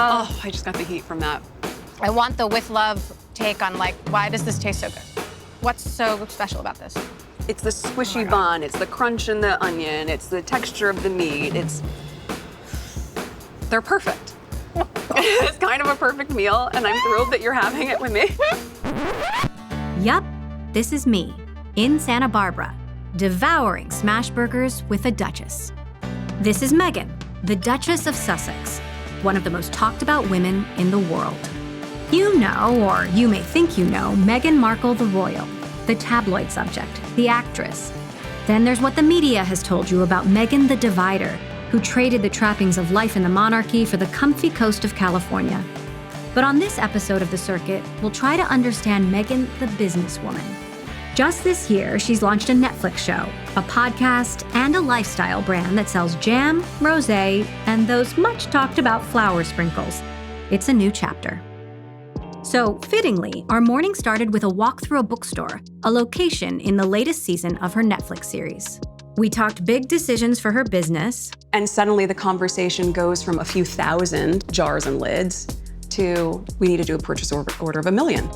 Oh, I just got the heat from that. I want the with love take on like, why does this taste so good? What's so special about this? It's the squishy bun, it's the crunch in the onion, it's the texture of the meat, they're perfect. It's kind of a perfect meal, and I'm thrilled that you're having it with me. Yup, this is me, in Santa Barbara, devouring smash burgers with a Duchess. This is Meghan, the Duchess of Sussex, one of the most talked about women in the world. You know, or you may think you know, Meghan Markle the royal, the tabloid subject, the actress. Then there's what the media has told you about Meghan the divider, who traded the trappings of life in the monarchy for the comfy coast of California. But on this episode of The Circuit, we'll try to understand Meghan the businesswoman. Just this year, she's launched a Netflix show, a podcast, and a lifestyle brand that sells jam, rosé, and those much talked about flower sprinkles. It's a new chapter. So, fittingly, our morning started with a walk through a bookstore, a location in the latest season of her Netflix series. We talked big decisions for her business. And suddenly the conversation goes from a few thousand jars and lids to, we need to do a purchase order of 1 million.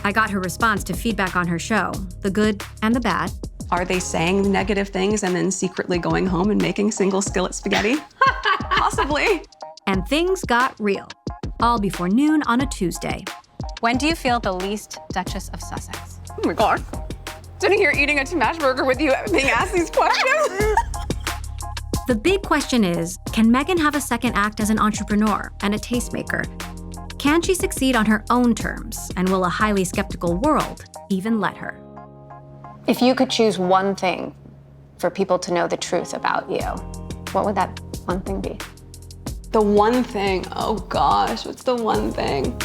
I got her response to feedback on her show, the good and the bad. Are they saying negative things and then secretly going home and making single skillet spaghetti? Possibly. And things got real, all before noon on a Tuesday. When do you feel the least Duchess of Sussex? Oh my God. Sitting here eating a smash burger with you being asked these questions. The big question is, can Meghan have a second act as an entrepreneur and a tastemaker? Can she succeed on her own terms, and will a highly skeptical world even let her? If you could choose one thing for people to know the truth about you, what would that one thing be? The one thing, oh gosh, what's the one thing?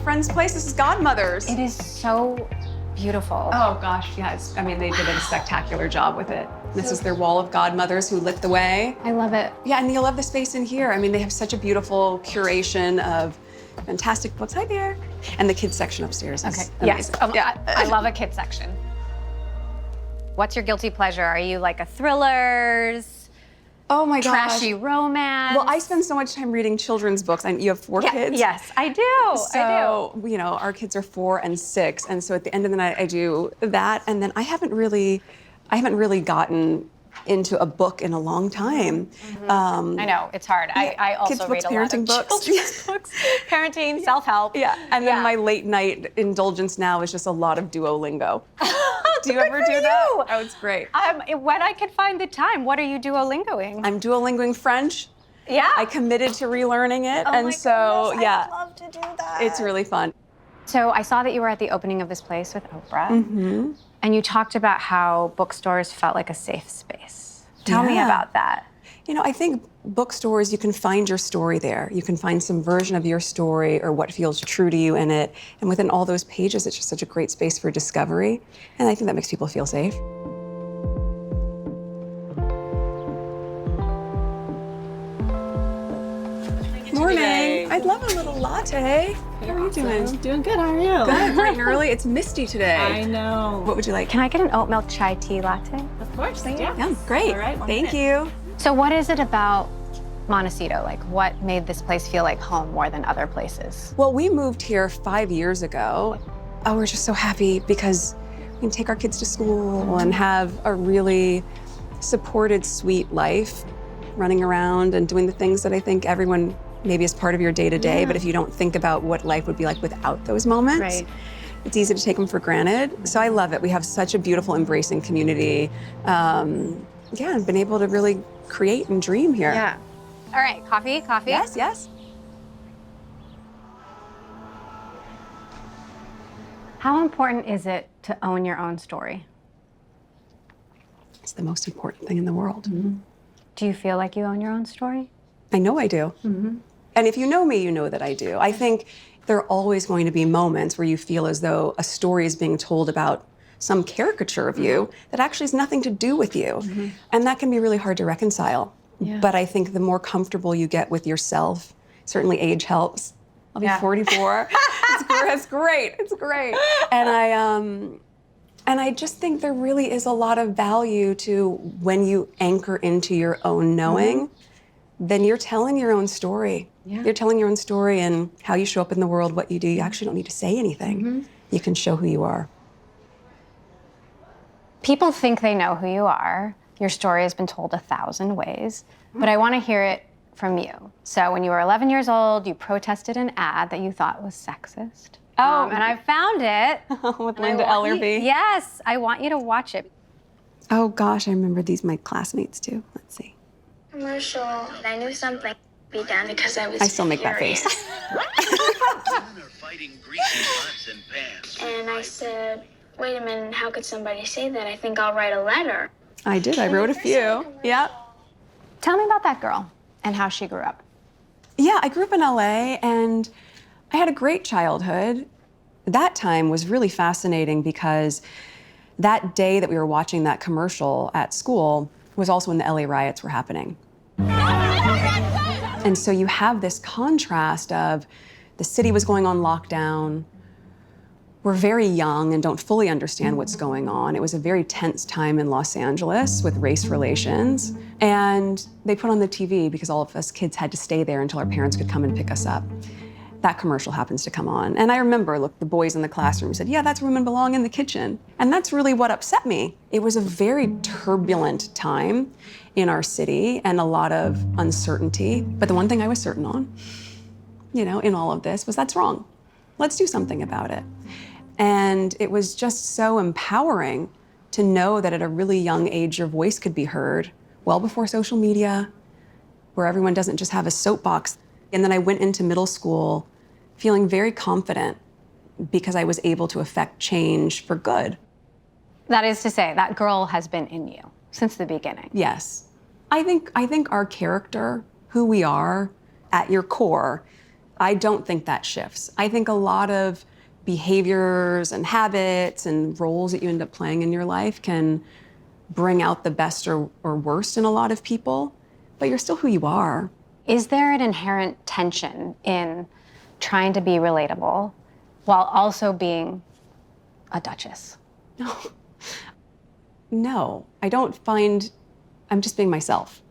Friend's place. This is Godmothers. It is so beautiful. Oh gosh, yes. I mean, they did a spectacular job with it. This is their wall of Godmothers who lit the way. I love it. Yeah, and you'll love the space in here. I mean, they have such a beautiful curation of fantastic books. Hi there. And the kids section upstairs is yes. amazing. Yeah. I love a kids section. What's your guilty pleasure? Are you like a thrillers? Oh my gosh. Trashy romance. Well, I spend so much time reading children's books. And you have 4 kids? Yes, I do. So, you know, our kids are 4 and 6. And so at the end of the night, I do that. And then I haven't really gotten into a book in a long time. I know, it's hard. I also kids books, read a lot parenting of books. children's books. Parenting, self-help. Yeah, and then my late night indulgence now is just a lot of Duolingo. Do you ever do that? Oh, it's great. When I can find the time, what are you Duolingoing? I'm Duolingoing French. Yeah. I committed to relearning it, Oh and my so goodness, yeah, I'd love to do that. it's really fun. So I saw that you were at the opening of this place with Oprah, and you talked about how bookstores felt like a safe space. Tell me about that. You know, I think bookstores, you can find your story there. You can find some version of your story or what feels true to you in it. And within all those pages, it's just such a great space for discovery. And I think that makes people feel safe. Morning. I'd love a little latte. How are you doing? Doing good, how are you? Good, bright and early. It's misty today. I know. What would you like? Can I get an oat milk chai tea latte? Of course, thank you. Yeah, great. All right, Thank you. So what is it about Montecito? Like, what made this place feel like home more than other places? Well, we moved here 5 years ago. Oh, we're just so happy because we can take our kids to school and have a really supported, sweet life, running around and doing the things that I think everyone maybe is part of your day-to-day, but if you don't think about what life would be like without those moments, it's easy to take them for granted. So I love it. We have such a beautiful, embracing community. Yeah, and been able to really create and dream here. Yeah. All right, coffee? Yes, yes. How important is it to own your own story? It's the most important thing in the world. Do you feel like you own your own story? I know I do. And if you know me, you know that I do. I think there are always going to be moments where you feel as though a story is being told about some caricature of you that actually has nothing to do with you. And that can be really hard to reconcile. But I think the more comfortable you get with yourself, certainly age helps. I'll be 44. It's great. It's great. And I just think there really is a lot of value to when you anchor into your own knowing, then you're telling your own story. Yeah. You're telling your own story and how you show up in the world, what you do. You actually don't need to say anything. You can show who you are. People think they know who you are. Your story has been told 1,000 ways, but I want to hear it from you. So when you were 11 years old, you protested an ad that you thought was sexist. And I found it. With Linda Ellerbee. Yes, I want you to watch it. Oh gosh, I remember these, my classmates too. Let's see. Commercial. I knew something would be done because I was I still make that face. And I said, wait a minute, how could somebody say that? I think I'll write a letter. I did, I wrote a few. Yeah. Tell me about that girl and how she grew up. Yeah, I grew up in LA and I had a great childhood. That time was really fascinating because that day that we were watching that commercial at school was also when the LA riots were happening. And so you have this contrast of the city was going on lockdown. We're very young and don't fully understand what's going on. It was a very tense time in Los Angeles with race relations. And they put on the TV because all of us kids had to stay there until our parents could come and pick us up. That commercial happens to come on. And I remember, look, the boys in the classroom said, yeah, that's where women belong, in the kitchen. And that's really what upset me. It was a very turbulent time in our city and a lot of uncertainty. But the one thing I was certain on, in all of this was that's wrong. Let's do something about it. And it was just so empowering to know that at a really young age, your voice could be heard well before social media, where everyone doesn't just have a soapbox. And then I went into middle school feeling very confident because I was able to affect change for good. That is to say, that girl has been in you since the beginning. Yes. I think our character, who we are at your core, I don't think that shifts. I think a lot of behaviors and habits and roles that you end up playing in your life can bring out the best or worst in a lot of people, but you're still who you are. Is there an inherent tension in trying to be relatable while also being a duchess? No, I don't find, I'm just being myself.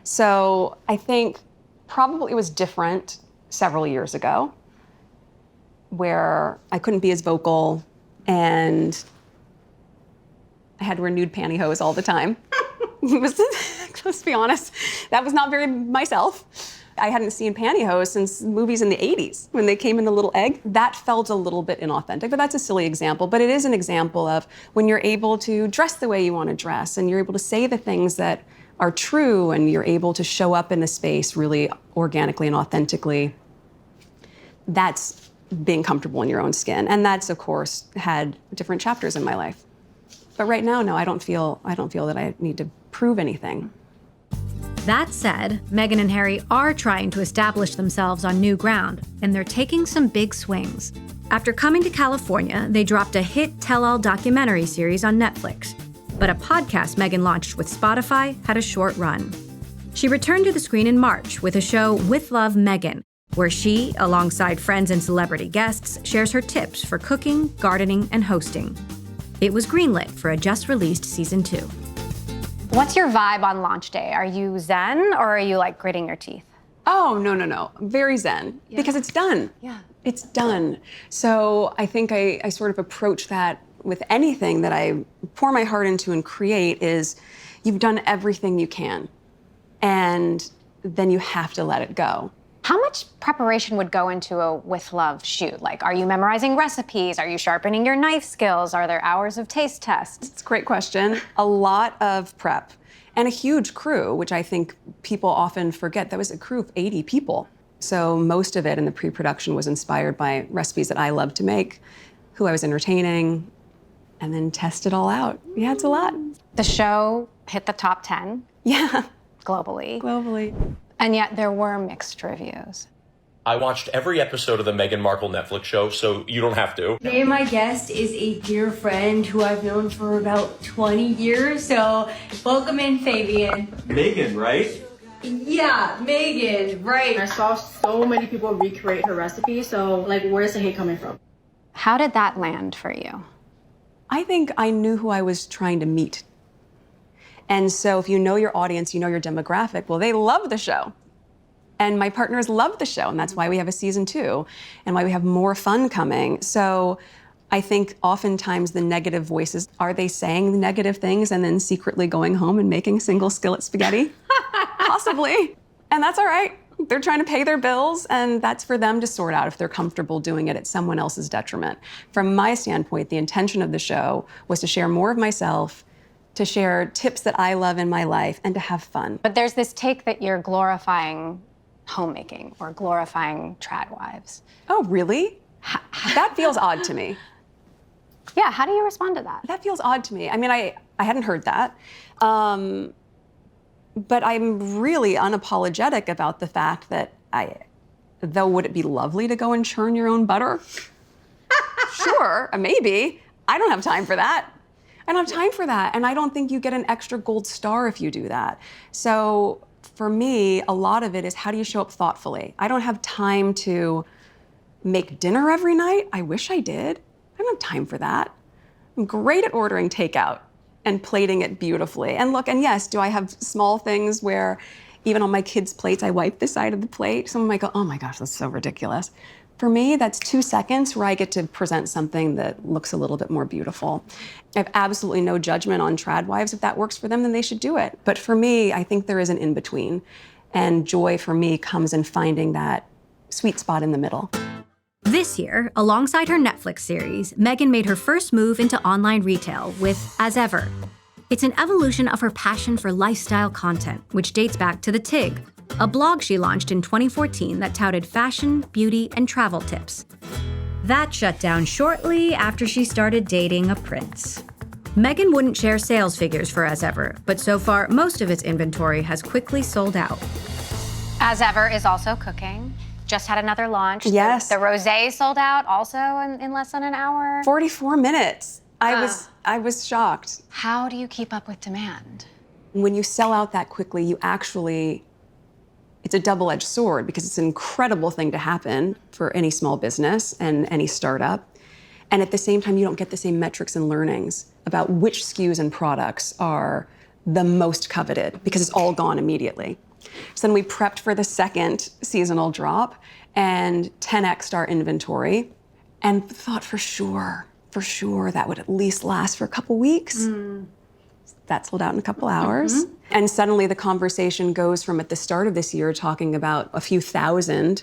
So I think probably it was different several years ago where I couldn't be as vocal and I had to wear nude pantyhose all the time. Let's be honest, that was not very myself. I hadn't seen pantyhose since movies in the 80s when they came in the little egg. That felt a little bit inauthentic, but that's a silly example. But it is an example of when you're able to dress the way you want to dress and you're able to say the things that are true and you're able to show up in a space really organically and authentically. That's being comfortable in your own skin. And that's, of course, had different chapters in my life. But right now, no, I don't feel that I need to prove anything. That said, Meghan and Harry are trying to establish themselves on new ground, and they're taking some big swings. After coming to California, they dropped a hit tell-all documentary series on Netflix. But a podcast Meghan launched with Spotify had a short run. She returned to the screen in March with a show With Love, Meghan, where she, alongside friends and celebrity guests, shares her tips for cooking, gardening, and hosting. It was greenlit for a just-released season 2. What's your vibe on launch day? Are you zen or are you like gritting your teeth? Oh, no. Very zen, because it's done. Yeah. It's done. So I think I sort of approach that with anything that I pour my heart into and create is you've done everything you can, and then you have to let it go. How much preparation would go into a With Love shoot? Like, are you memorizing recipes? Are you sharpening your knife skills? Are there hours of taste tests? It's a great question. A lot of prep and a huge crew, which I think people often forget. That was a crew of 80 people. So most of it in the pre-production was inspired by recipes that I love to make, who I was entertaining, and then test it all out. Yeah, it's a lot. The show hit the top 10. Yeah. Globally. And yet there were mixed reviews. I watched every episode of the Meghan Markle Netflix show, so you don't have to. Today my guest is a dear friend who I've known for about 20 years, so welcome in, Fabian. Meghan, right? Yeah, Meghan, right. I saw so many people recreate her recipe, so like, where's the hate coming from? How did that land for you? I think I knew who I was trying to meet. And so if you know your audience, you know your demographic, well, they love the show. And my partners love the show, and that's why we have a season 2 and why we have more fun coming. So I think oftentimes the negative voices, are they saying negative things and then secretly going home and making single skillet spaghetti? Possibly. And that's all right. They're trying to pay their bills, and that's for them to sort out if they're comfortable doing it at someone else's detriment. From my standpoint, the intention of the show was to share more of myself, to share tips that I love in my life, and to have fun. But there's this take that you're glorifying homemaking or glorifying trad wives. Oh, really? That feels odd to me. Yeah, how do you respond to that? That feels odd to me. I mean, I hadn't heard that. But I'm really unapologetic about the fact that though would it be lovely to go and churn your own butter? Sure, maybe. I don't have time for that. I don't have time for that. And I don't think you get an extra gold star if you do that. So for me, a lot of it is how do you show up thoughtfully? I don't have time to make dinner every night. I wish I did. I don't have time for that. I'm great at ordering takeout and plating it beautifully. And look, and yes, do I have small things where even on my kids' plates, I wipe the side of the plate? Someone might go, oh my gosh, that's so ridiculous. For me, that's 2 seconds where I get to present something that looks a little bit more beautiful. I have absolutely no judgment on trad wives. If that works for them, then they should do it. But for me, I think there is an in-between. And joy for me comes in finding that sweet spot in the middle. This year, alongside her Netflix series, Meghan made her first move into online retail with As Ever. It's an evolution of her passion for lifestyle content, which dates back to The Tig, a blog she launched in 2014 that touted fashion, beauty, and travel tips. That shut down shortly after she started dating a prince. Meghan wouldn't share sales figures for As Ever, but so far, most of its inventory has quickly sold out. As Ever is also cooking. Just had another launch. Yes. The rosé sold out also in less than an hour. 44 minutes. I was shocked. How do you keep up with demand? When you sell out that quickly, it's a double-edged sword because it's an incredible thing to happen for any small business and any startup. And at the same time, you don't get the same metrics and learnings about which SKUs and products are the most coveted because it's all gone immediately. So then we prepped for the second seasonal drop and 10x'd our inventory and thought for sure that would at least last for a couple weeks. That sold out in a couple hours. And suddenly the conversation goes from at the start of this year talking about a few thousand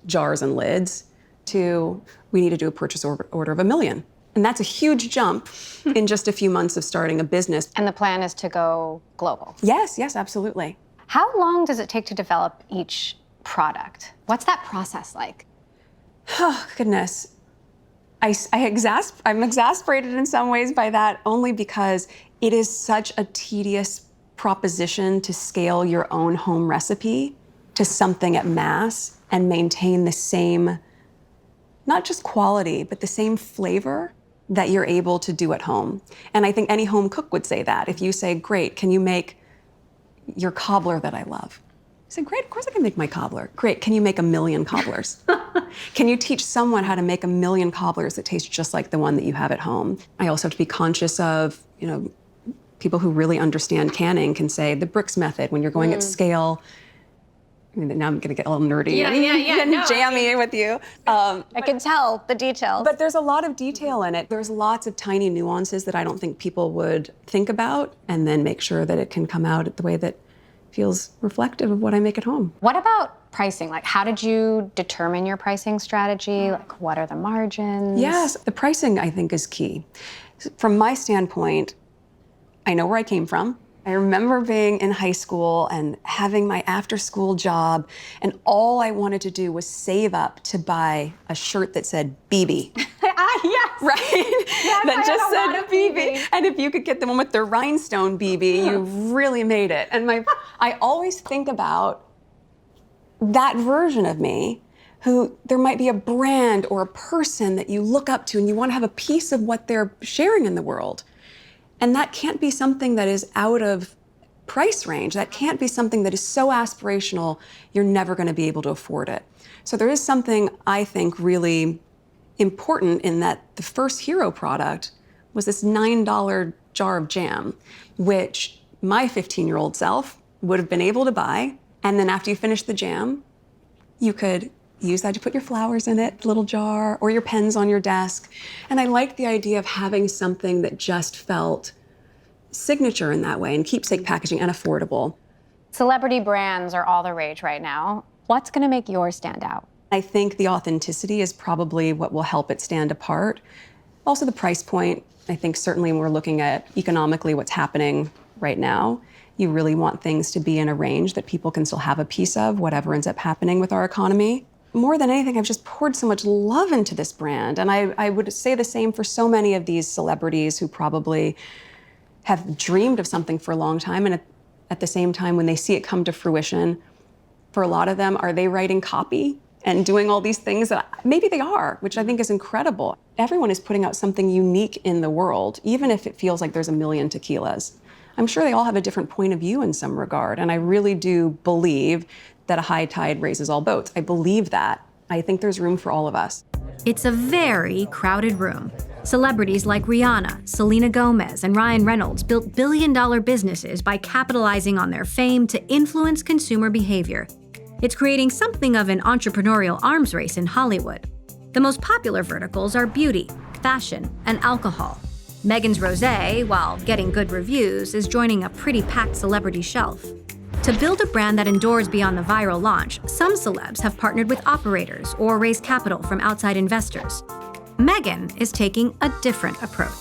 jars and lids to we need to do a purchase order of 1 million. And that's a huge jump in just a few months of starting a business. And the plan is to go global. Yes, absolutely. How long does it take to develop each product? What's that process like? Oh, goodness. I'm exasperated in some ways by that only because it is such a tedious proposition to scale your own home recipe to something at mass and maintain the same, not just quality, but the same flavor that you're able to do at home. And I think any home cook would say that. If you say, great, can you make your cobbler that I love? I said, great, of course I can make my cobbler. Great, can you make 1 million cobblers? Can you teach someone how to make 1 million cobblers that taste just like the one that you have at home? I also have to be conscious of, people who really understand canning can say the bricks method when you're going at scale. I mean, now I'm gonna get a little nerdy and jammy with you. I can tell the details. But there's a lot of detail in it. There's lots of tiny nuances that I don't think people would think about and then make sure that it can come out the way that feels reflective of what I make at home. What about pricing? Like, how did you determine your pricing strategy? Like, what are the margins? Yes, the pricing I think is key. From my standpoint, I know where I came from. I remember being in high school and having my after-school job, and all I wanted to do was save up to buy a shirt that said BB. Yes. Right? Yes, that I just had a lot said of BB. And if you could get the one with the rhinestone BB, you really made it. And I always think about that version of me who there might be a brand or a person that you look up to and you want to have a piece of what they're sharing in the world. And that can't be something that is out of price range. That can't be something that is so aspirational, you're never going to be able to afford it. So there is something, I think, really important in that the first hero product was this $9 jar of jam, which my 15-year-old self would have been able to buy. And then after you finish the jam, you could use that to put your flowers in it, little jar, or your pens on your desk. And I liked the idea of having something that just felt signature in that way, and keepsake packaging and affordable. Celebrity brands are all the rage right now. What's going to make yours stand out? I think the authenticity is probably what will help it stand apart. Also the price point. I think certainly when we're looking at economically what's happening right now, you really want things to be in a range that people can still have a piece of, whatever ends up happening with our economy. More than anything, I've just poured so much love into this brand. And I would say the same for so many of these celebrities who probably have dreamed of something for a long time. And at the same time, when they see it come to fruition, for a lot of them, are they writing copy and doing all these things that maybe they are, which I think is incredible. Everyone is putting out something unique in the world, even if it feels like there's a million tequilas. I'm sure they all have a different point of view in some regard. And I really do believe that a high tide raises all boats. I believe that. I think there's room for all of us. It's a very crowded room. Celebrities like Rihanna, Selena Gomez, and Ryan Reynolds built billion-dollar businesses by capitalizing on their fame to influence consumer behavior. It's creating something of an entrepreneurial arms race in Hollywood. The most popular verticals are beauty, fashion, and alcohol. Meghan's Rosé, while getting good reviews, is joining a pretty packed celebrity shelf. To build a brand that endures beyond the viral launch, some celebs have partnered with operators or raised capital from outside investors. Meghan is taking a different approach.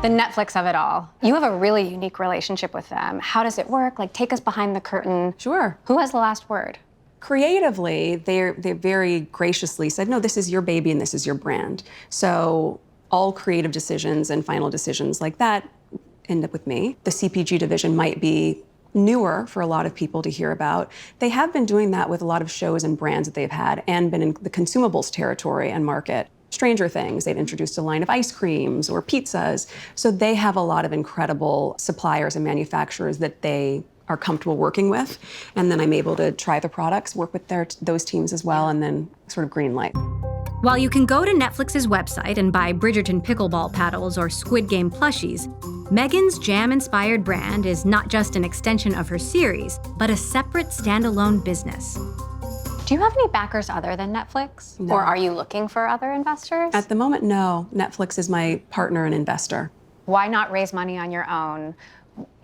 The Netflix of it all. You have a really unique relationship with them. How does it work? Like, take us behind the curtain. Sure. Who has the last word? Creatively, they very graciously said, no, this is your baby and this is your brand. So all creative decisions and final decisions like that end up with me. The CPG division might be newer for a lot of people to hear about. They have been doing that with a lot of shows and brands that they've had and been in the consumables territory and market. Stranger Things, they've introduced a line of ice creams or pizzas. So they have a lot of incredible suppliers and manufacturers that they are comfortable working with. And then I'm able to try the products, work with those teams as well, and then sort of green light. While you can go to Netflix's website and buy Bridgerton pickleball paddles or Squid Game plushies, Meghan's jam-inspired brand is not just an extension of her series, but a separate standalone business. Do you have any backers other than Netflix? No. Or are you looking for other investors? At the moment, no. Netflix is my partner and investor. Why not raise money on your own,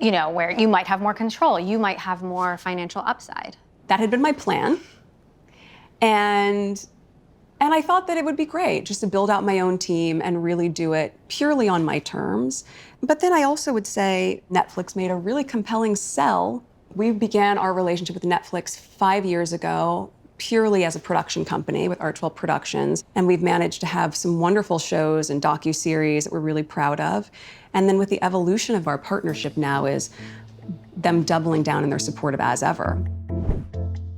you know, where you might have more control, you might have more financial upside? That had been my plan. And I thought that it would be great just to build out my own team and really do it purely on my terms. But then I also would say Netflix made a really compelling sell. We began our relationship with Netflix 5 years ago, purely as a production company with Art 12 Productions. And we've managed to have some wonderful shows and docuseries that we're really proud of. And then with the evolution of our partnership now is them doubling down in their support of As Ever.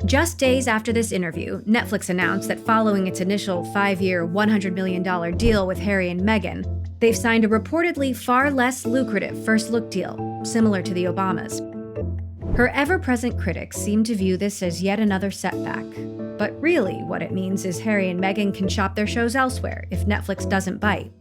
Just days after this interview, Netflix announced that following its initial 5-year, $100 million deal with Harry and Meghan, they've signed a reportedly far less lucrative first-look deal, similar to the Obamas. Her ever-present critics seem to view this as yet another setback. But really, what it means is Harry and Meghan can shop their shows elsewhere if Netflix doesn't bite.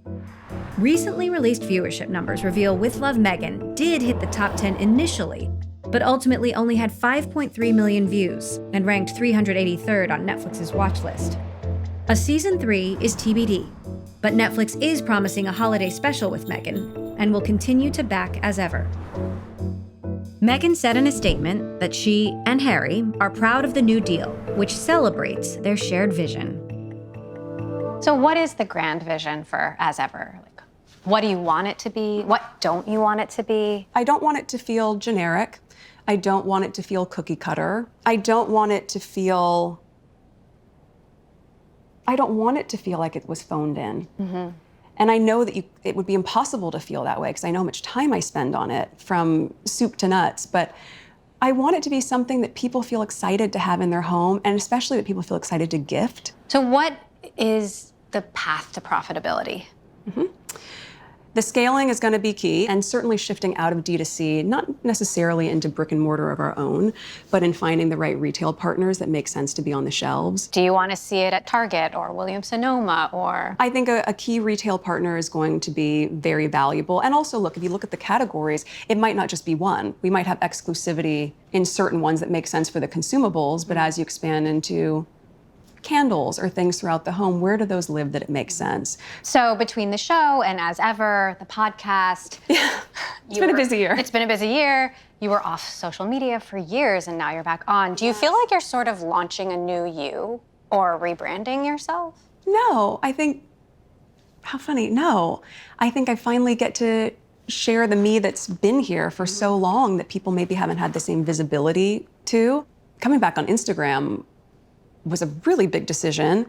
Recently released viewership numbers reveal With Love Meghan did hit the top 10 initially, but ultimately only had 5.3 million views and ranked 383rd on Netflix's watch list. A season 3 is TBD, but Netflix is promising a holiday special with Meghan and will continue to back As Ever. Meghan said in a statement that she and Harry are proud of the new deal, which celebrates their shared vision. So what is the grand vision for As Ever? Like, what do you want it to be? What don't you want it to be? I don't want it to feel generic. I don't want it to feel cookie cutter. I don't want it to feel like it was phoned in. Mm-hmm. And I know that it would be impossible to feel that way because I know how much time I spend on it, from soup to nuts. But I want it to be something that people feel excited to have in their home, and especially that people feel excited to gift. So what is the path to profitability? Mm-hmm. The scaling is going to be key, and certainly shifting out of D2C, not necessarily into brick and mortar of our own, but in finding the right retail partners that make sense to be on the shelves. Do you want to see it at Target or Williams-Sonoma or? I think a key retail partner is going to be very valuable. And also, look, if you look at the categories, it might not just be one. We might have exclusivity in certain ones that make sense for the consumables, but as you expand into candles or things throughout the home, where do those live that it makes sense? So between the show and As Ever, the podcast. Yeah, it's been a busy year. It's been a busy year. You were off social media for years and now you're back on. Do you feel like you're sort of launching a new you or rebranding yourself? No, I think, how funny, no. I think I finally get to share the me that's been here for so long that people maybe haven't had the same visibility to. Coming back on Instagram was a really big decision,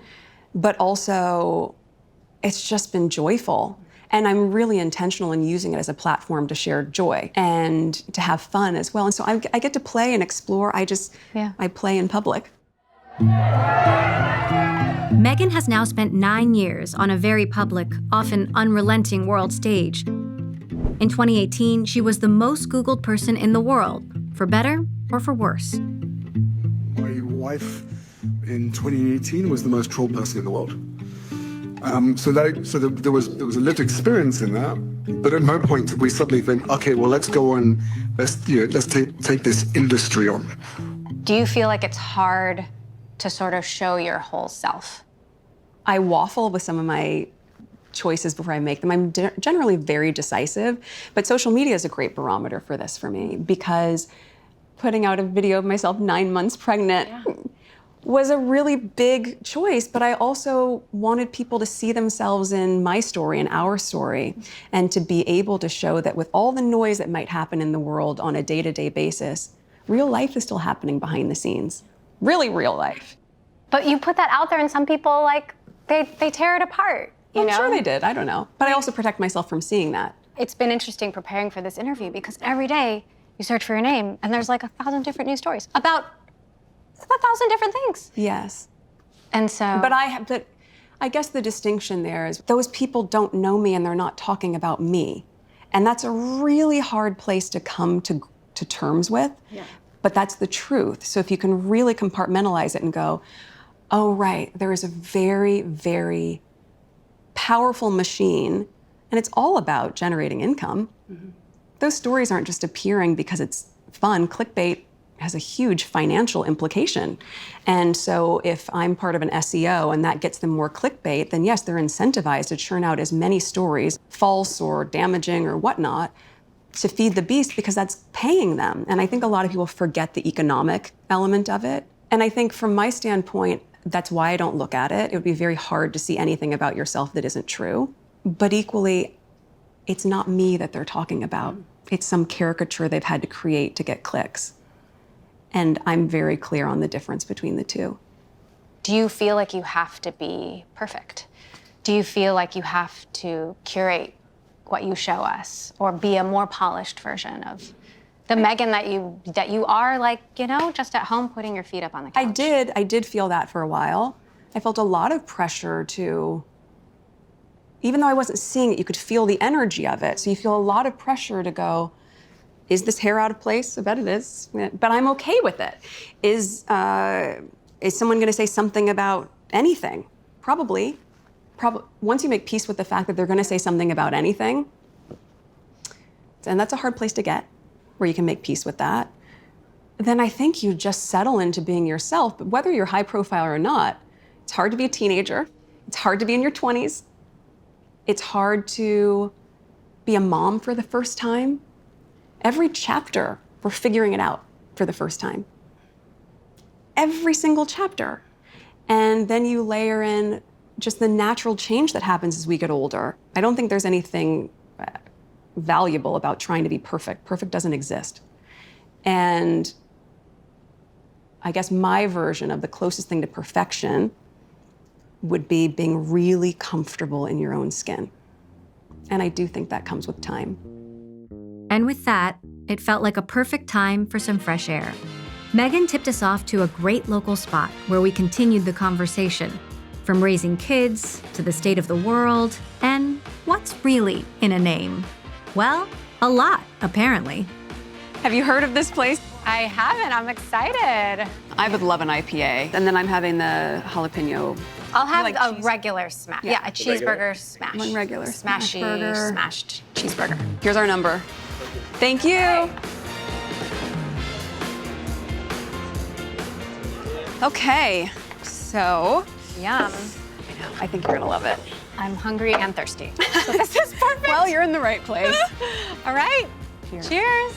but also it's just been joyful. And I'm really intentional in using it as a platform to share joy and to have fun as well. And so I get to play and explore. I play in public. Meghan has now spent 9 years on a very public, often unrelenting world stage. In 2018, she was the most Googled person in the world, for better or for worse. My wife in 2018 was the most trolled person in the world. So there was a lived experience in that, but at no point did we suddenly think, okay, well, let's go on, let's take this industry on. Do you feel like it's hard to sort of show your whole self? I waffle with some of my choices before I make them. I'm generally very decisive, but social media is a great barometer for this for me, because putting out a video of myself 9 months pregnant was a really big choice, but I also wanted people to see themselves in my story and our story, and to be able to show that with all the noise that might happen in the world on a day-to-day basis, real life is still happening behind the scenes. Really real life. But you put that out there and some people, like, they tear it apart, you know? I'm sure they did, I don't know. But I also protect myself from seeing that. It's been interesting preparing for this interview because every day you search for your name and there's like 1,000 different news stories about 1,000 different things. Yes. And so. But I guess the distinction there is those people don't know me and they're not talking about me. And that's a really hard place to come to terms with. Yeah. But that's the truth. So if you can really compartmentalize it and go, oh, right, there is a very, very powerful machine, and it's all about generating income. Mm-hmm. Those stories aren't just appearing because it's fun. Clickbait has a huge financial implication. And so if I'm part of an SEO and that gets them more clickbait, then yes, they're incentivized to churn out as many stories, false or damaging or whatnot, to feed the beast, because that's paying them. And I think a lot of people forget the economic element of it. And I think from my standpoint, that's why I don't look at it. It would be very hard to see anything about yourself that isn't true. But equally, it's not me that they're talking about. It's some caricature they've had to create to get clicks. And I'm very clear on the difference between the two. Do you feel like you have to be perfect? Do you feel like you have to curate what you show us or be a more polished version of the Meghan that you are, like, you know, just at home putting your feet up on the couch? I did feel that for a while. I felt a lot of pressure to, even though I wasn't seeing it, you could feel the energy of it. So you feel a lot of pressure to go, is this hair out of place? I bet it is, but I'm okay with it. Is someone gonna say something about anything? Probably. Once you make peace with the fact that they're gonna say something about anything, and that's a hard place to get, where you can make peace with that, then I think you just settle into being yourself. But whether you're high profile or not, it's hard to be a teenager. It's hard to be in your 20s. It's hard to be a mom for the first time. Every chapter, we're figuring it out for the first time. Every single chapter. And then you layer in just the natural change that happens as we get older. I don't think there's anything valuable about trying to be perfect. Perfect doesn't exist. And I guess my version of the closest thing to perfection would be being really comfortable in your own skin. And I do think that comes with time. And with that, it felt like a perfect time for some fresh air. Meghan tipped us off to a great local spot where we continued the conversation, from raising kids to the state of the world and what's really in a name? Well, a lot, apparently. Have you heard of this place? I haven't. I'm excited. I would love an IPA. And then I'm having the jalapeno. I'll have like a cheese- regular smash. Yeah, a cheeseburger smash. One regular Smashy, burger. smashed cheeseburger. Here's our number. Thank you. Okay, so Yum. I think you're gonna love it. I'm hungry and thirsty. So this is perfect. Well, you're in the right place. All right. Cheers.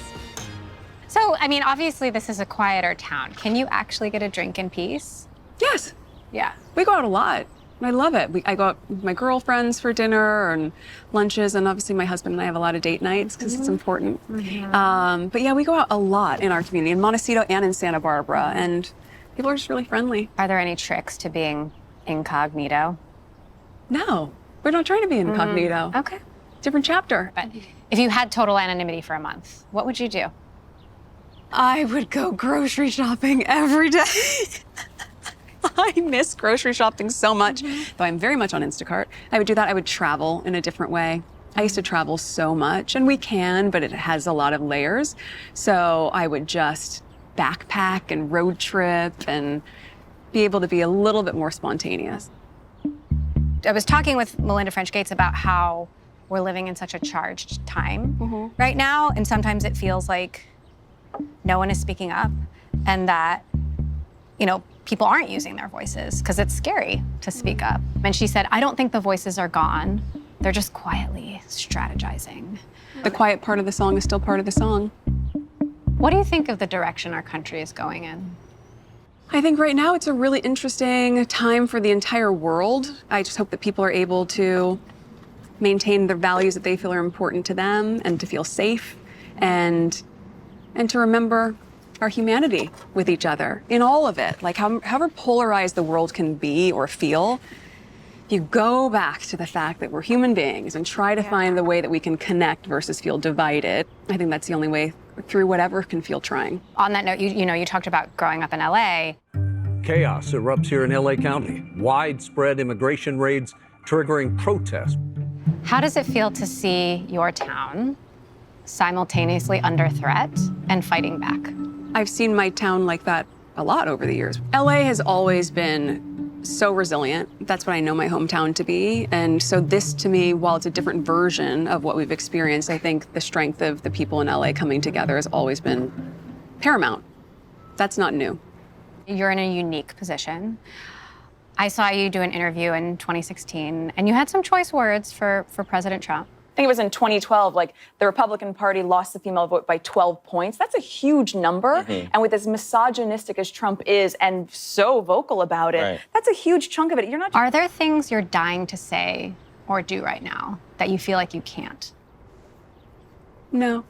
So, I mean, obviously this is a quieter town. Can you actually get a drink in peace? Yes, Yeah. we go out a lot. I love it. I go out with my girlfriends for dinner and lunches, and obviously my husband and I have a lot of date nights because it's important. But yeah, we go out a lot in our community, in Montecito and in Santa Barbara, and people are just really friendly. Are there any tricks to being incognito? No, we're not trying to be incognito. Okay. Different chapter. But if you had total anonymity for a month, what would you do? I would go grocery shopping every day. I miss grocery shopping so much, though I'm very much on Instacart. I would do that. I would travel in a different way. I used to travel so much, and we can, but it has a lot of layers. So I would just backpack and road trip and be able to be a little bit more spontaneous. I was talking with Melinda French Gates about how we're living in such a charged time right now, and sometimes it feels like no one is speaking up, and that, you know, people aren't using their voices because it's scary to speak up. And she said, I don't think the voices are gone. They're just quietly strategizing. The quiet part of the song is still part of the song. What do you think of the direction our country is going in? I think right now it's a really interesting time for the entire world. I just hope that people are able to maintain the values that they feel are important to them, and to feel safe, and to remember our humanity with each other in all of it. Like however polarized the world can be or feel, if you go back to the fact that we're human beings and try to find the way that we can connect versus feel divided, I think that's the only way through whatever can feel trying. On that note, you talked about growing up in LA. Chaos erupts here in LA County. Widespread immigration raids triggering protests. How does it feel to see your town simultaneously under threat and fighting back? I've seen my town like that a lot over the years. LA has always been so resilient. That's what I know my hometown to be. And so this, to me, while it's a different version of what we've experienced, I think the strength of the people in LA coming together has always been paramount. That's not new. You're in a unique position. I saw you do an interview in 2016, and you had some choice words for President Trump. I think it was in 2012, like the Republican Party lost the female vote by 12 points. That's a huge number. And with as misogynistic as Trump is and so vocal about it, that's a huge chunk of it. You're not. Are there things you're dying to say or do right now that you feel like you can't? No,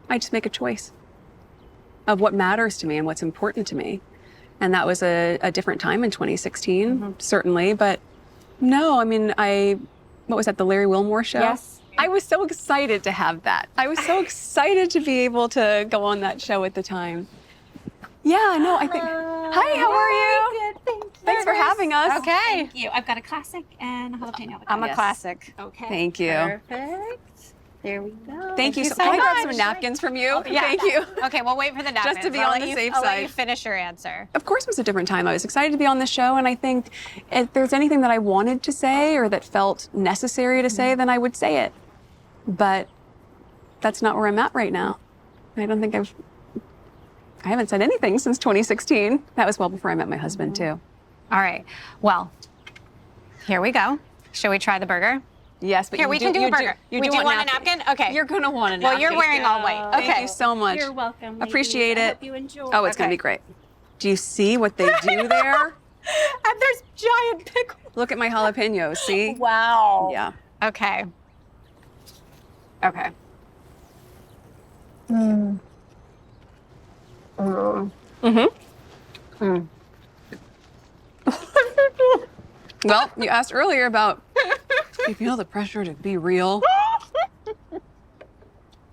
I just make a choice of what matters to me and what's important to me. And that was a different time in 2016, certainly. But no, I mean, what was that, the Larry Wilmore show? Yes. I was so excited to have that. I was so excited to be able to go on that show at the time. Yeah, no, I think. Hi, how are you? Good, thank you. Thanks for having us. Okay. Thank you. I've got a classic and a jalapeno. I'm a classic. Okay. Thank you. Perfect. There we go. Thank you so so Can I grab much. some napkins from you? Yeah. Thank you. Okay, we'll wait for the napkins. Just to be I'll on let the you- safe I'll let side. you finish your answer. Of course it was a different time. I was excited to be on the show, and I think if there's anything that I wanted to say or that felt necessary to say, then I would say it. But that's not where I'm at right now. I don't think I haven't said anything since 2016. That was well before I met my husband, too. All right. Well, here we go. Shall we try the burger? Yes, but Here, you we can do a burger. You we do want a napkin? Okay. You're going to want a Well, napkin. you're wearing all white. Okay. Thank you so much. You're welcome. ladies. Appreciate I it. hope you enjoy. Oh, it's going to be great. Do you see what they do there? And there's giant pickles. Look at my jalapenos, see? Wow. Yeah. Okay. Okay. Well, you asked earlier about do you feel the pressure to be real?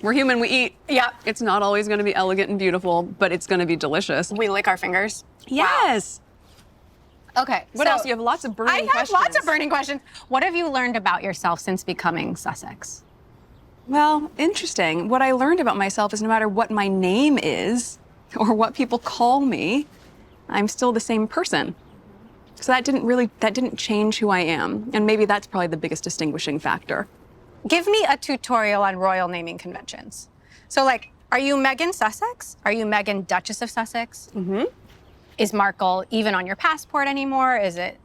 We're human, we eat. Yeah. It's not always going to be elegant and beautiful, but it's going to be delicious. We lick our fingers. Yes. Okay. What else? You have lots of burning questions. I have lots of burning questions. What have you learned about yourself since becoming Sussex? Well, interesting. What I learned about myself is no matter what my name is or what people call me, I'm still the same person. So that didn't change who I am. And maybe that's probably the biggest distinguishing factor. Give me a tutorial on royal naming conventions. So like, are you Meghan Sussex? Are you Meghan Duchess of Sussex? Mm-hmm. Is Markle even on your passport anymore? Is it,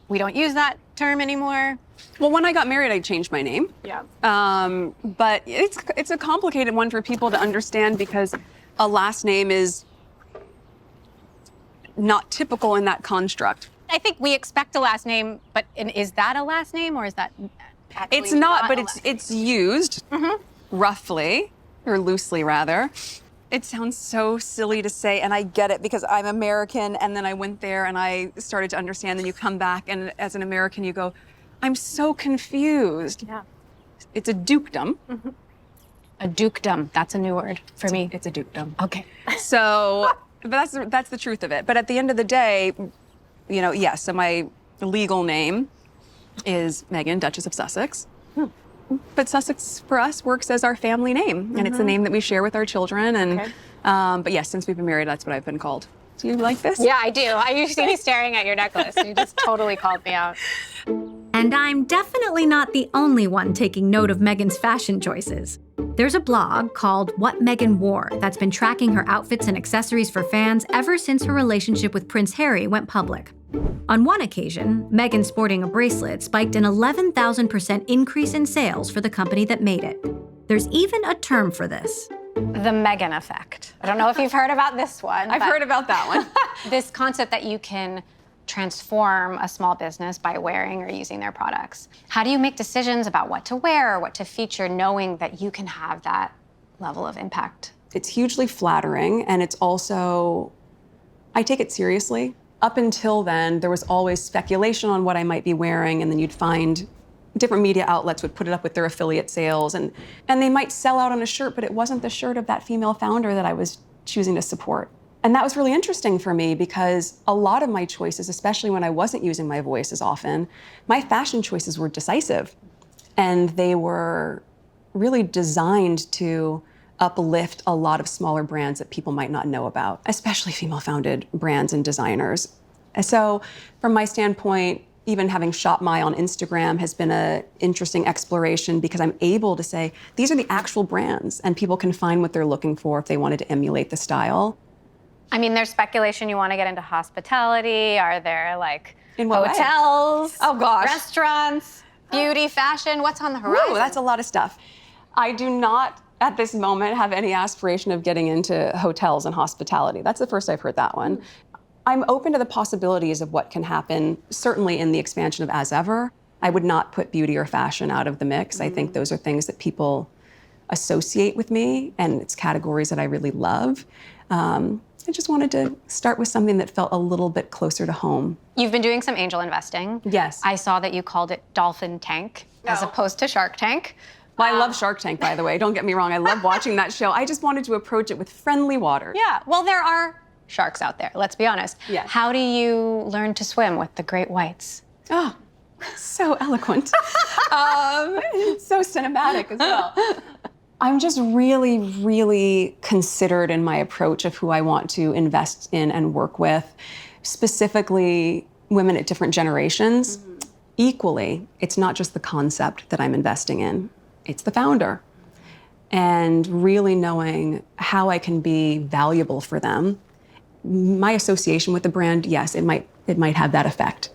we don't use that term anymore? Well, when I got married, I changed my name. Yeah. But it's a complicated one for people to understand because a last name is not typical in that construct. I think we expect a last name, but is that a last name or is that actually It's not, but a last it's used roughly, or loosely rather. It sounds so silly to say, and I get it because I'm American, and then I went there and I started to understand, then you come back, and as an American you go, I'm so confused. Yeah. It's a dukedom. A dukedom, that's a new word for me. It's a dukedom. Okay. So, but that's the truth of it. But at the end of the day, you know, yes, so my legal name is Meghan, Duchess of Sussex. But Sussex for us works as our family name, and it's the name that we share with our children. And but yes, since we've been married, that's what I've been called. Do you like this? Yeah, I do. You see me staring at your necklace. You just totally called me out. And I'm definitely not the only one taking note of Meghan's fashion choices. There's a blog called What Meghan Wore that's been tracking her outfits and accessories for fans ever since her relationship with Prince Harry went public. On one occasion, Meghan sporting a bracelet spiked an 11,000% increase in sales for the company that made it. There's even a term for this. The Meghan effect. I don't know if you've heard about this one. I've heard about that one. This concept that you can transform a small business by wearing or using their products. How do you make decisions about what to wear or what to feature, knowing that you can have that level of impact? It's hugely flattering, and it's also, I take it seriously. Up until then, there was always speculation on what I might be wearing, and then you'd find different media outlets would put it up with their affiliate sales, and they might sell out on a shirt, but it wasn't the shirt of that female founder that I was choosing to support. And that was really interesting for me because a lot of my choices, especially when I wasn't using my voice as often, my fashion choices were decisive. And they were really designed to uplift a lot of smaller brands that people might not know about, especially female-founded brands and designers. And so from my standpoint, even having Shop My on Instagram has been an interesting exploration because I'm able to say, these are the actual brands, and people can find what they're looking for if they wanted to emulate the style. I mean, there's speculation you want to get into hospitality. Are there like In what way? hotels? Oh, gosh. Restaurants, beauty, fashion? What's on the horizon? Ooh, that's a lot of stuff. I do not, at this moment, have any aspiration of getting into hotels and hospitality. That's the first I've heard that one. I'm open to the possibilities of what can happen, certainly in the expansion of As Ever. I would not put beauty or fashion out of the mix. I think those are things that people associate with me, and it's categories that I really love. I just wanted to start with something that felt a little bit closer to home. You've been doing some angel investing. Yes. I saw that you called it Dolphin Tank as opposed to Shark Tank. Well, I love Shark Tank, by the way. Don't get me wrong. I love watching that show. I just wanted to approach it with friendly water. Yeah, well, there are sharks out there, let's be honest. Yes. How do you learn to swim with the great whites? Oh, so eloquent. So cinematic as well. I'm just really, really considered in my approach of who I want to invest in and work with, specifically women at different generations. Equally, it's not just the concept that I'm investing in, it's the founder. And really knowing how I can be valuable for them. My association with the brand, yes, it might have that effect.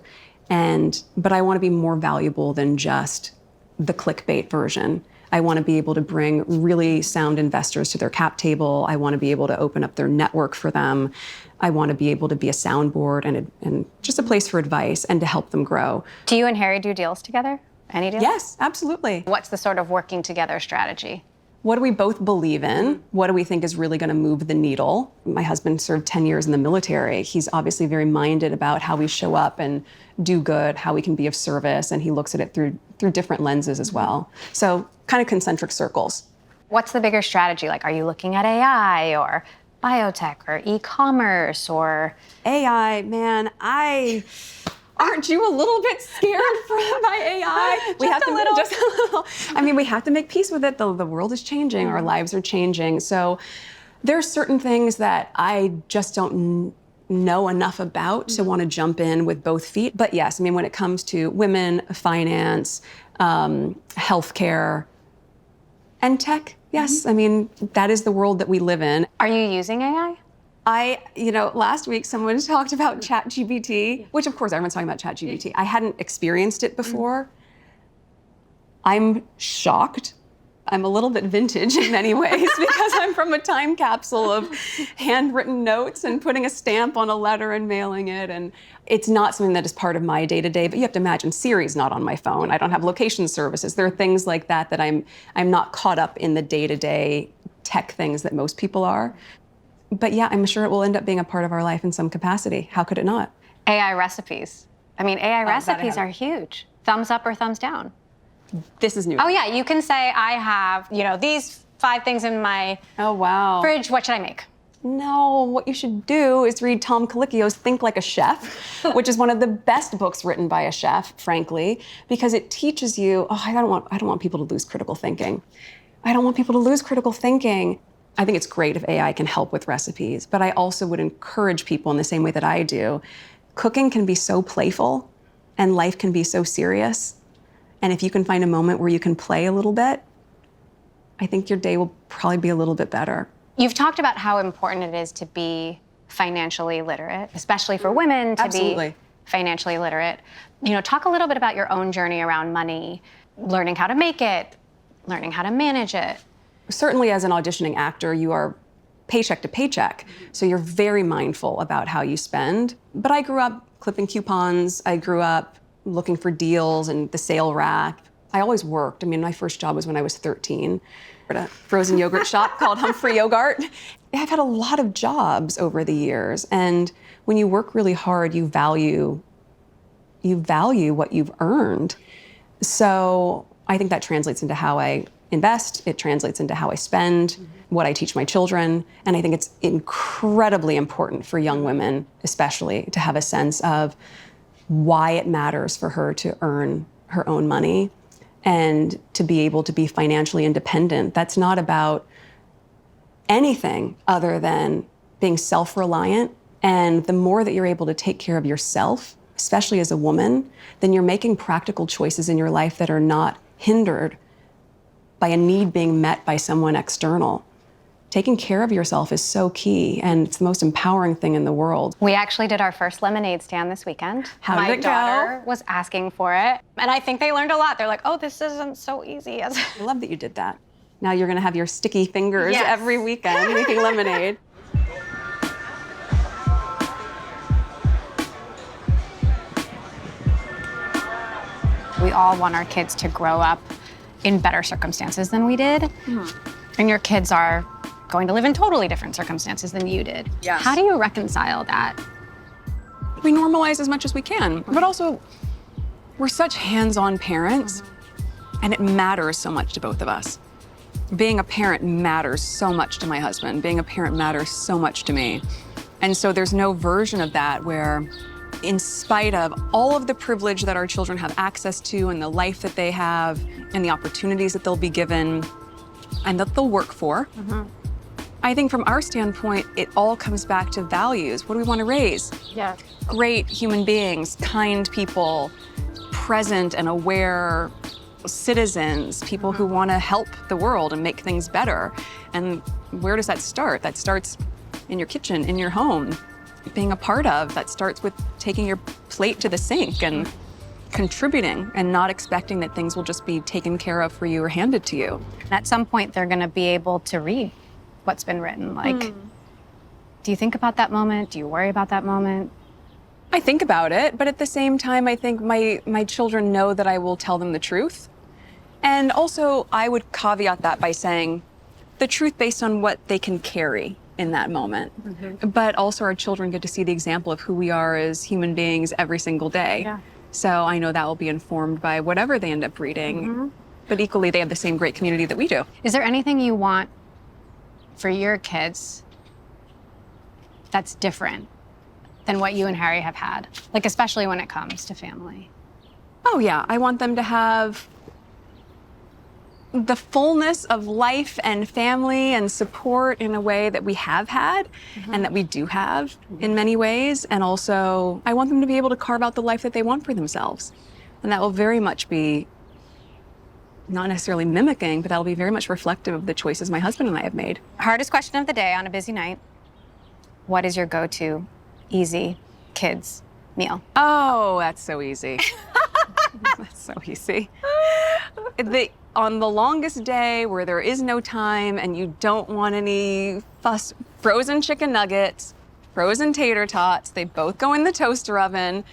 But I want to be more valuable than just the clickbait version. I want to be able to bring really sound investors to their cap table. I want to be able to open up their network for them. I want to be able to be a soundboard and just a place for advice and to help them grow. Do you and Harry do deals together? Any deals? Yes, absolutely. What's the sort of working together strategy? What do we both believe in? What do we think is really going to move the needle? My husband served 10 years in the military. He's obviously very minded about how we show up and do good, how we can be of service, and he looks at it through different lenses as well. So kind of concentric circles. What's the bigger strategy? Like, are you looking at AI or biotech or e-commerce or AI, man, aren't you a little bit scared by AI? Just a little. Just a little. I mean, we have to make peace with it. The world is changing. Our lives are changing. So there are certain things that I just don't know enough about to want to jump in with both feet. But yes, I mean, when it comes to women, finance, healthcare, and tech, yes. I mean, that is the world that we live in. Are you using AI? Last week someone talked about ChatGPT, which of course everyone's talking about ChatGPT. I hadn't experienced it before. I'm shocked. I'm a little bit vintage in many ways because I'm from a time capsule of handwritten notes and putting a stamp on a letter and mailing it. And it's not something that is part of my day-to-day, but you have to imagine Siri's not on my phone. I don't have location services. There are things like that that I'm not caught up in the day-to-day tech things that most people are. But yeah, I'm sure it will end up being a part of our life in some capacity. How could it not? AI recipes. I mean, AI recipes are huge. Thumbs up or thumbs down? This is new. Oh yeah, you can say, I have, these 5 things in my fridge. What should I make? No, what you should do is read Tom Colicchio's Think Like a Chef, which is one of the best books written by a chef, frankly, because it teaches you, I don't want people to lose critical thinking. I don't want people to lose critical thinking. I think it's great if AI can help with recipes, but I also would encourage people in the same way that I do. Cooking can be so playful and life can be so serious. And if you can find a moment where you can play a little bit, I think your day will probably be a little bit better. You've talked about how important it is to be financially literate, especially for women to be financially literate. Talk a little bit about your own journey around money, learning how to make it, learning how to manage it. Certainly as an auditioning actor, you are paycheck to paycheck, so you're very mindful about how you spend. But I grew up clipping coupons. I grew up looking for deals and the sale rack. I always worked. I mean, my first job was when I was 13 at a frozen yogurt shop called Humphrey Yogurt. I've had a lot of jobs over the years, and when you work really hard, you value what you've earned. So I think that translates into how I invest, it translates into how I spend, what I teach my children, and I think it's incredibly important for young women, especially, to have a sense of why it matters for her to earn her own money and to be able to be financially independent. That's not about anything other than being self-reliant. And the more that you're able to take care of yourself, especially as a woman, then you're making practical choices in your life that are not hindered by a need being met by someone external. Taking care of yourself is so key, and it's the most empowering thing in the world. We actually did our first lemonade stand this weekend. How did it go? My daughter was asking for it, and I think they learned a lot. They're like, oh, this isn't so easy as... I love that you did that. Now you're gonna have your sticky fingers every weekend making lemonade. We all want our kids to grow up in better circumstances than we did. And your kids are going to live in totally different circumstances than you did. Yes. How do you reconcile that? We normalize as much as we can, but also we're such hands-on parents, and it matters so much to both of us. Being a parent matters so much to my husband. Being a parent matters so much to me. And so there's no version of that where, in spite of all of the privilege that our children have access to and the life that they have and the opportunities that they'll be given and that they'll work for, I think from our standpoint, it all comes back to values. What do we want to raise? Yeah. Great human beings, kind people, present and aware citizens, people who want to help the world and make things better. And where does that start? That starts in your kitchen, in your home, being a part of. That starts with taking your plate to the sink and contributing and not expecting that things will just be taken care of for you or handed to you. At some point, they're going to be able to read what's been written. Like, do you think about that moment? Do you worry about that moment? I think about it, but at the same time, I think my children know that I will tell them the truth. And also, I would caveat that by saying the truth based on what they can carry in that moment. But also our children get to see the example of who we are as human beings every single day. Yeah. So I know that will be informed by whatever they end up reading. But equally, they have the same great community that we do. Is there anything you want for your kids that's different than what you and Harry have had? Like, especially when it comes to family. Oh yeah, I want them to have the fullness of life and family and support in a way that we have had and that we do have in many ways. And also, I want them to be able to carve out the life that they want for themselves. And that will very much be not necessarily mimicking, but that'll be very much reflective of the choices my husband and I have made. Hardest question of the day on a busy night. What is your go-to easy kids meal? Oh, that's so easy. That's so easy. On the longest day where there is no time and you don't want any fuss, frozen chicken nuggets, frozen tater tots, they both go in the toaster oven.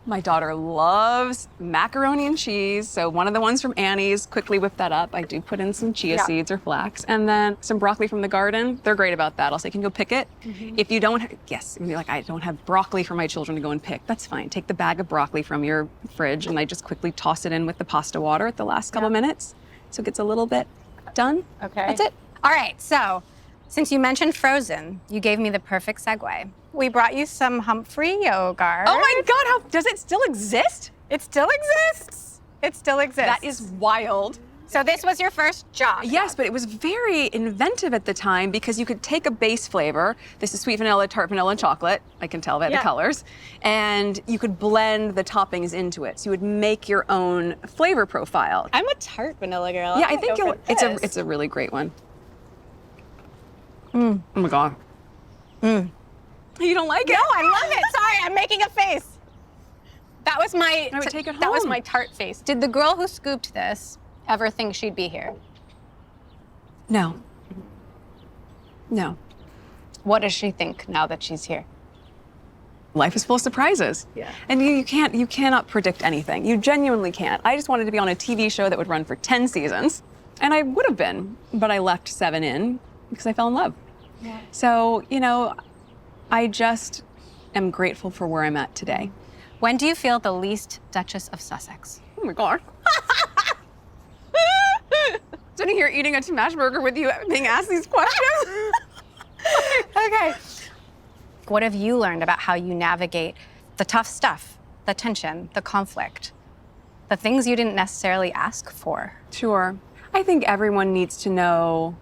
My daughter loves macaroni and cheese, so one of the ones from Annie's, quickly whip that up. I do put in some chia seeds or flax, and then some broccoli from the garden. They're great about that. I'll say, can you go pick it? If you don't, yes, you're like, I don't have broccoli for my children to go and pick. That's fine. Take the bag of broccoli from your fridge, and I just quickly toss it in with the pasta water at the last couple minutes, so it gets a little bit done. Okay. That's it. All right, so since you mentioned frozen, you gave me the perfect segue. We brought you some Humphrey Yogurt. Oh my God, does it still exist? It still exists. It still exists. That is wild. So this was your first job? Yes, but it was very inventive at the time because you could take a base flavor. This is sweet vanilla, tart vanilla, and chocolate. I can tell by the colors. And you could blend the toppings into it. So you would make your own flavor profile. I'm a tart vanilla girl. Yeah, I think it's a really great one. Oh my God. You don't like it? No, I love it. Sorry, I'm making a face. That was my I would take it home. That was my tart face. Did the girl who scooped this ever think she'd be here? No. No. What does she think now that she's here? Life is full of surprises. Yeah. And you cannot predict anything. You genuinely can't. I just wanted to be on a TV show that would run for 10 seasons. And I would have been, but I left 7 in because I fell in love. Yeah. So, I just am grateful for where I'm at today. When do you feel the least Duchess of Sussex? Oh my God. Sitting here eating a smash burger with you being asked these questions. Okay. What have you learned about how you navigate the tough stuff, the tension, the conflict, the things you didn't necessarily ask for? Sure. I think everyone needs to know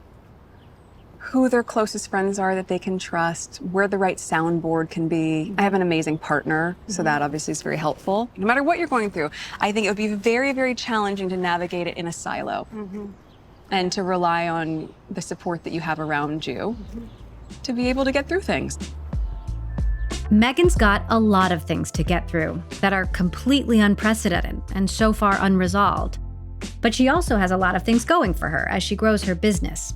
who their closest friends are that they can trust, where the right soundboard can be. I have an amazing partner, so that obviously is very helpful. No matter what you're going through, I think it would be very, very challenging to navigate it in a silo and to rely on the support that you have around you to be able to get through things. Meghan's got a lot of things to get through that are completely unprecedented and so far unresolved. But she also has a lot of things going for her as she grows her business.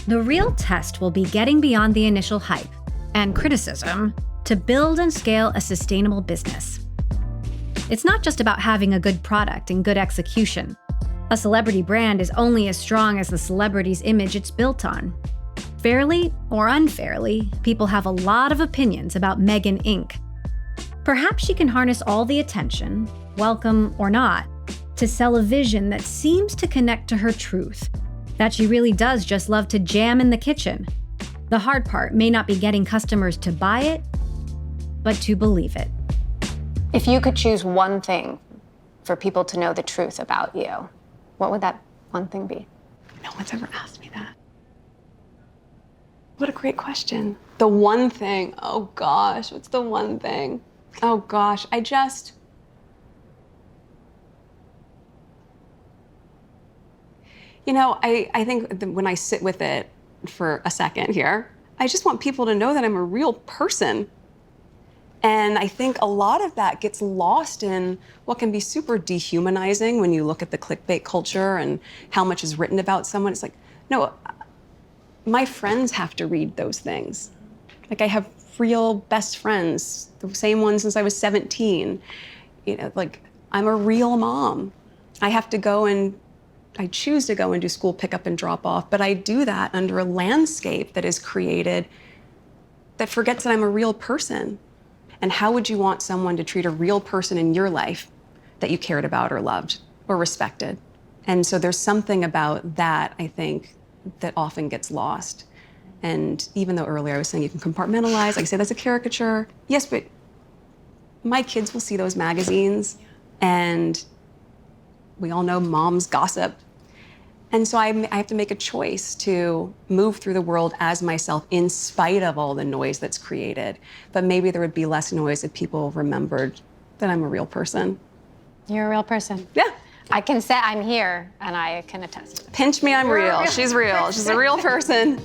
The real test will be getting beyond the initial hype and criticism to build and scale a sustainable business. It's not just about having a good product and good execution. A celebrity brand is only as strong as the celebrity's image it's built on. Fairly or unfairly, people have a lot of opinions about Meghan Inc. Perhaps she can harness all the attention, welcome or not, to sell a vision that seems to connect to her truth, that she really does just love to jam in the kitchen. The hard part may not be getting customers to buy it, but to believe it. If you could choose one thing for people to know the truth about you, what would that one thing be? No one's ever asked me that. What a great question. The one thing, oh gosh, what's the one thing? Oh gosh, I think that when I sit with it for a second here, I just want people to know that I'm a real person. And I think a lot of that gets lost in what can be super dehumanizing when you look at the clickbait culture and how much is written about someone. It's like, no, my friends have to read those things. Like, I have real best friends, the same ones since I was 17. Like, I'm a real mom. I choose to go and do school pickup and drop off, but I do that under a landscape that is created that forgets that I'm a real person. And how would you want someone to treat a real person in your life that you cared about or loved or respected? And so there's something about that, I think, that often gets lost. And even though earlier I was saying you can compartmentalize, like I say that's a caricature. Yes, but my kids will see those magazines, and we all know moms gossip. And so I have to make a choice to move through the world as myself in spite of all the noise that's created. But maybe there would be less noise if people remembered that I'm a real person. You're a real person. Yeah. I can say I'm here, and I can attest to it. Pinch me, I'm real. She's real. She's a real person.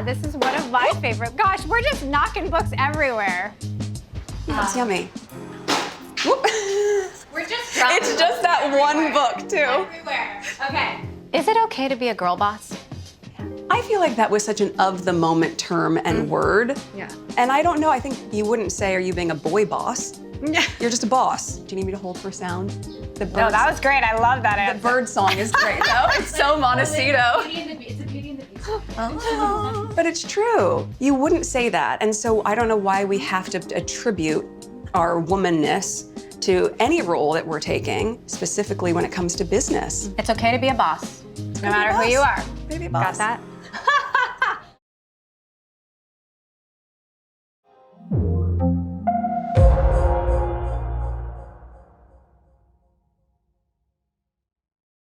This is one of my favorite. Gosh, we're just knocking books everywhere. Yeah, it's yummy. We're just It's just that one book, too. everywhere. Okay. Is it okay to be a girl boss? I feel like that was such an of-the-moment term and word. Yeah. And I don't know, I think you wouldn't say, are you being a boy boss? You're just a boss. Do you need me to hold for sound? The bird No, that was great. I love that answer. The bird song is great, though. It's so Montecito. It's a Beauty and the Beast. But it's true. You wouldn't say that. And so I don't know why we have to attribute our womanness to any role that we're taking, specifically when it comes to business. It's okay to be a boss, no matter who you are. Baby boss. Got that?